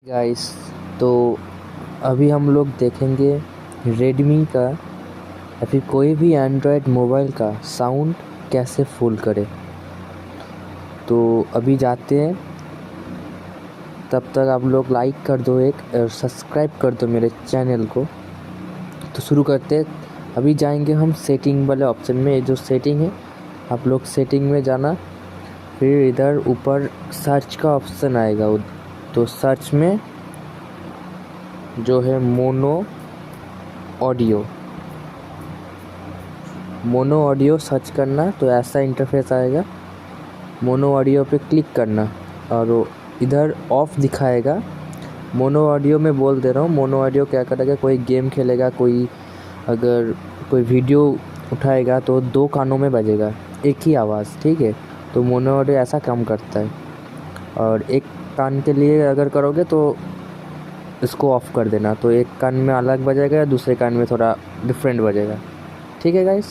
Guys, तो अभी हम लोग देखेंगे रेडमी का या फिर कोई भी एंड्रॉयड मोबाइल का साउंड कैसे फुल करे। तो अभी जाते हैं, तब तक आप लोग लाइक कर दो एक और सब्सक्राइब कर दो मेरे चैनल को। तो शुरू करते हैं। अभी जाएंगे हम सेटिंग वाले ऑप्शन में। ये जो सेटिंग है, आप लोग सेटिंग में जाना, फिर इधर ऊपर सर्च का ऑप्शन आएगा। तो सर्च में जो है मोनो ऑडियो सर्च करना, तो ऐसा इंटरफेस आएगा। मोनो ऑडियो पे क्लिक करना और इधर ऑफ दिखाएगा। मोनो ऑडियो में बोल दे रहा हूँ, मोनो ऑडियो क्या करेगा, कोई गेम खेलेगा, कोई अगर कोई वीडियो उठाएगा तो 2 कानों में बजेगा एक ही आवाज़, ठीक है। तो मोनो ऑडियो ऐसा काम करता है। और एक कान के लिए अगर करोगे तो इसको ऑफ़ कर देना, तो एक कान में अलग बजेगा, दूसरे कान में थोड़ा डिफरेंट बजेगा। ठीक है गाइस।